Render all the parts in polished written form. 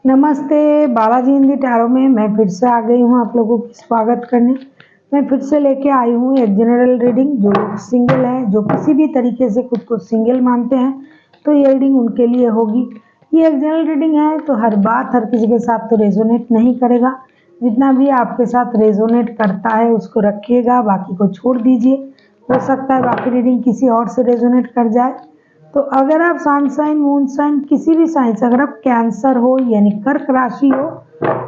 नमस्ते, बालाजी हिंदी टैरो में मैं फिर से आ गई हूँ आप लोगों की स्वागत करने। मैं फिर से लेके आई हूँ एक जनरल रीडिंग। जो लोग सिंगल हैं, जो किसी भी तरीके से खुद को सिंगल मानते हैं, तो ये रीडिंग उनके लिए होगी। ये एक जनरल रीडिंग है, तो हर बात हर किसी के साथ तो रेजोनेट नहीं करेगा। जितना भी आपके साथ रेजोनेट करता है उसको रखिएगा, बाकी को छोड़ दीजिए। हो सकता है बाकी रीडिंग किसी और से रेजोनेट कर जाए। तो अगर आप सन साइन, मून साइन, किसी भी साइन से, अगर आप कैंसर हो यानी कर्क राशि हो,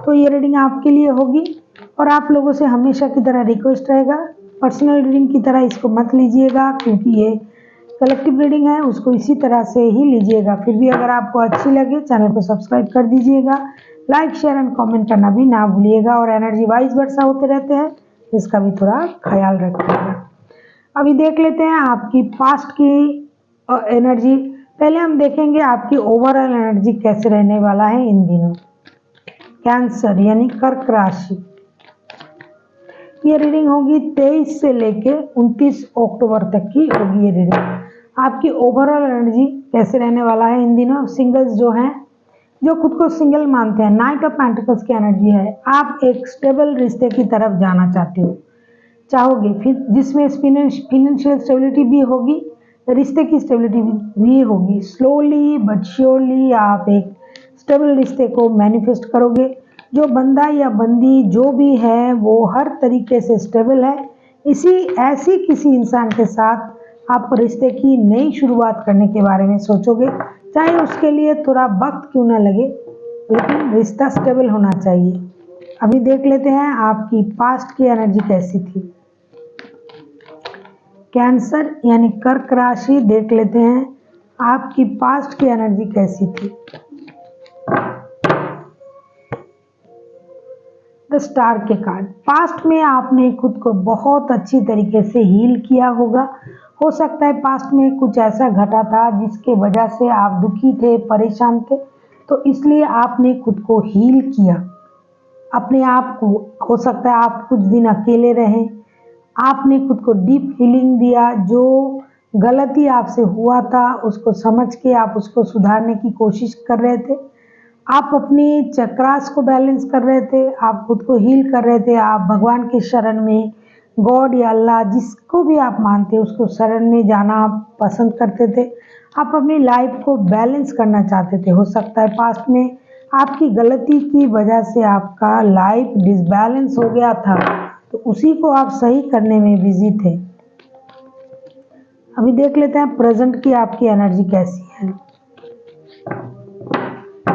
तो ये रीडिंग आपके लिए होगी। और आप लोगों से हमेशा की तरह रिक्वेस्ट रहेगा, पर्सनल रीडिंग की तरह इसको मत लीजिएगा, क्योंकि ये कलेक्टिव रीडिंग है, उसको इसी तरह से ही लीजिएगा। फिर भी अगर आपको अच्छी लगे, चैनल को सब्सक्राइब कर दीजिएगा, लाइक शेयर एंड कमेंट करना भी ना भूलिएगा। और एनर्जी वाइज वर्षा होते रहते हैं, इसका भी थोड़ा ख्याल रखिएगा। अभी देख लेते हैं आपकी पास्ट की एनर्जी। पहले हम देखेंगे आपकी ओवरऑल एनर्जी कैसे रहने वाला है इन दिनों। कैंसर यानी कर्क राशि, ये रीडिंग होगी 23 से लेके 29 अक्टूबर तक की होगी ये रीडिंग। आपकी ओवरऑल एनर्जी कैसे रहने वाला है इन दिनों। सिंगल्स जो हैं, जो खुद को सिंगल मानते हैं, नाइट ऑफ पेंटिकल्स की एनर्जी है। आप एक स्टेबल रिश्ते की तरफ जाना चाहोगे, फिर जिसमें फिनेंशियल स्टेबिलिटी भी होगी, रिश्ते की स्टेबिलिटी भी होगी। स्लोली बट श्योरली आप एक स्टेबल रिश्ते को मैनिफेस्ट करोगे। जो बंदा या बंदी जो भी है वो हर तरीके से स्टेबल है। ऐसी किसी इंसान के साथ आप रिश्ते की नई शुरुआत करने के बारे में सोचोगे, चाहे उसके लिए थोड़ा वक्त क्यों ना लगे, लेकिन रिश्ता स्टेबल होना चाहिए। अभी देख लेते हैं आपकी पास्ट की एनर्जी कैसी थी। कैंसर यानी कर्क राशि, देख लेते हैं आपकी पास्ट की एनर्जी कैसी थी। द स्टार के कार्ड, पास्ट में आपने खुद को बहुत अच्छी तरीके से हील किया होगा। हो सकता है पास्ट में कुछ ऐसा घटा था जिसके वजह से आप दुखी थे, परेशान थे, तो इसलिए आपने खुद को हील किया अपने आप को। हो सकता है आप कुछ दिन अकेले रहें, आपने खुद को डीप हीलिंग दिया। जो गलती आपसे हुआ था उसको समझ के आप उसको सुधारने की कोशिश कर रहे थे। आप अपनी चक्रास को बैलेंस कर रहे थे, आप खुद को हील कर रहे थे। आप भगवान के शरण में, गॉड या अल्लाह, जिसको भी आप मानते हैं, उसको शरण में जाना आप पसंद करते थे। आप अपनी लाइफ को बैलेंस करना चाहते थे। हो सकता है पास्ट में आपकी गलती की वजह से आपका लाइफ डिसबैलेंस हो गया था, तो उसी को आप सही करने में बिजी थे। अभी देख लेते हैं प्रेजेंट की आपकी एनर्जी कैसी है।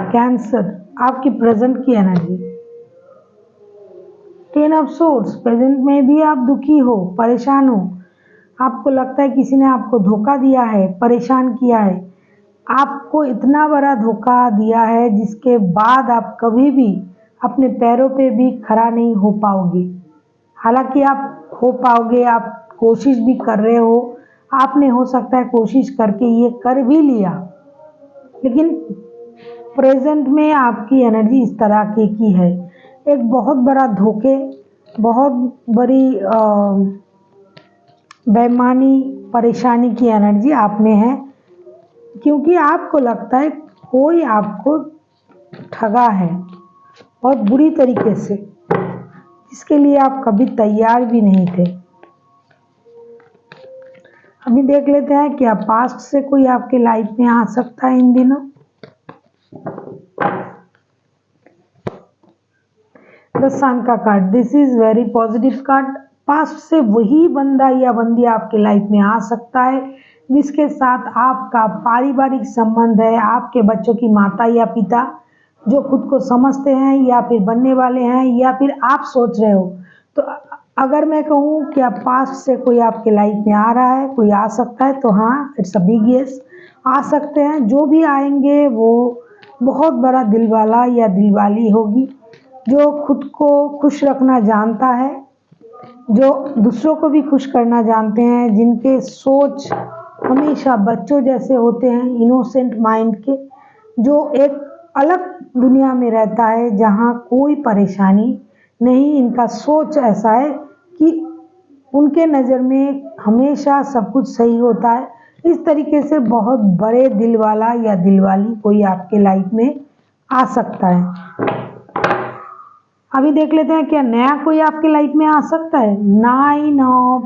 कैंसर, आपकी प्रेजेंट की एनर्जी, 10 ऑफ सोर्ड्स। प्रेजेंट में भी आप दुखी हो, परेशान हो। आपको लगता है किसी ने आपको धोखा दिया है, परेशान किया है। आपको इतना बड़ा धोखा दिया है जिसके बाद आप कभी भी अपने पैरों पे भी खड़ा नहीं हो पाओगे। हालांकि आप हो पाओगे, आप कोशिश भी कर रहे हो। आपने हो सकता है कोशिश करके ये कर भी लिया, लेकिन प्रेजेंट में आपकी एनर्जी इस तरह की है। एक बहुत बड़ा धोखे, बहुत बड़ी बेईमानी, परेशानी की एनर्जी आप में है, क्योंकि आपको लगता है कोई आपको ठगा है बहुत बुरी तरीके से, जिसके लिए आप कभी तैयार भी नहीं थे। अभी देख लेते हैं क्या पास्ट से कोई आपके लाइफ में आ सकता है इन दिनों। द सन का card, this is very positive card. Past से वही बंदा या बंदी आपके लाइफ में आ सकता है जिसके साथ आपका पारिवारिक संबंध है। आपके बच्चों की माता या पिता जो खुद को समझते हैं या फिर बनने वाले हैं, या फिर आप सोच रहे हो। तो अगर मैं कहूँ कि पास्ट से कोई आपके लाइफ में आ रहा है, कोई आ सकता है, तो हाँ, इट्स अ बिग यस, आ सकते हैं। जो भी आएंगे वो बहुत बड़ा दिल वाला या दिलवाली होगी, जो खुद को खुश रखना जानता है, जो दूसरों को भी खुश करना जानते हैं, जिनके सोच हमेशा बच्चों जैसे होते हैं, इनोसेंट माइंड के, जो एक अलग दुनिया में रहता है जहाँ कोई परेशानी नहीं। इनका सोच ऐसा है कि उनके नज़र में हमेशा सब कुछ सही होता है। इस तरीके से बहुत बड़े दिल वाला या दिलवाली कोई आपके लाइफ में आ सकता है। अभी देख लेते हैं क्या नया कोई आपके लाइफ में आ सकता है। 9 of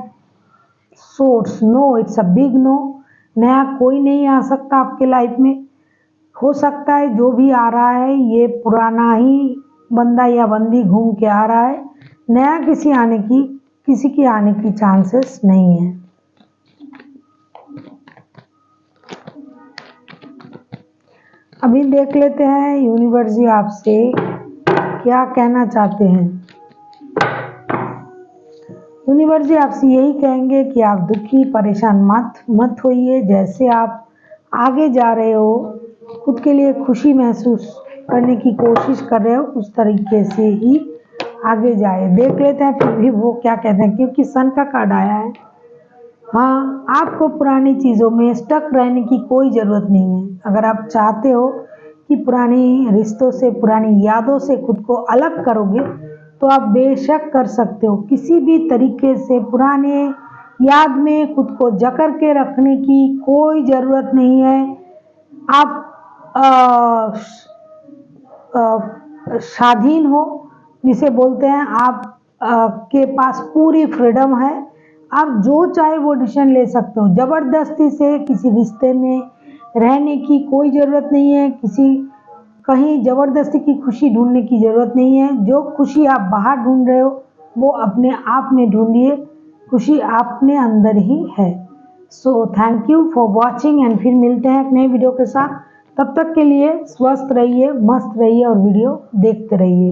course, no, it's a big no. नया कोई नहीं आ सकता आपके लाइफ में। हो सकता है जो भी आ रहा है ये पुराना ही बंदा या बंदी घूम के आ रहा है। नया किसी के आने की चांसेस नहीं है। अभी देख लेते हैं यूनिवर्स जी आपसे क्या कहना चाहते हैं। यूनिवर्स जी आपसे यही कहेंगे कि आप दुखी परेशान मत होइए। जैसे आप आगे जा रहे हो, खुद के लिए खुशी महसूस करने की कोशिश कर रहे हो, उस तरीके से ही आगे जाए। देख लेते हैं फिर भी वो क्या कहते हैं, क्योंकि सन का कार्ड आया है। हाँ, आपको पुरानी चीज़ों में स्टक रहने की कोई ज़रूरत नहीं है। अगर आप चाहते हो कि पुरानी रिश्तों से, पुरानी यादों से खुद को अलग करोगे तो आप बेशक कर सकते हो। किसी भी तरीके से पुराने याद में खुद को जकड़ के रखने की कोई ज़रूरत नहीं है। आप स्वाधीन हो, जिसे बोलते हैं, आप के पास पूरी फ्रीडम है। आप जो चाहे वो डिसीजन ले सकते हो। ज़बरदस्ती से किसी रिश्ते में रहने की कोई ज़रूरत नहीं है। कहीं ज़बरदस्ती की खुशी ढूंढने की ज़रूरत नहीं है। जो खुशी आप बाहर ढूंढ रहे हो वो अपने आप में ढूंढिए। खुशी अपने अंदर ही है। So thank you for watching and फिर मिलते हैं एक नए वीडियो के साथ। तब तक के लिए स्वस्थ रहिए, मस्त रहिए और वीडियो देखते रहिए।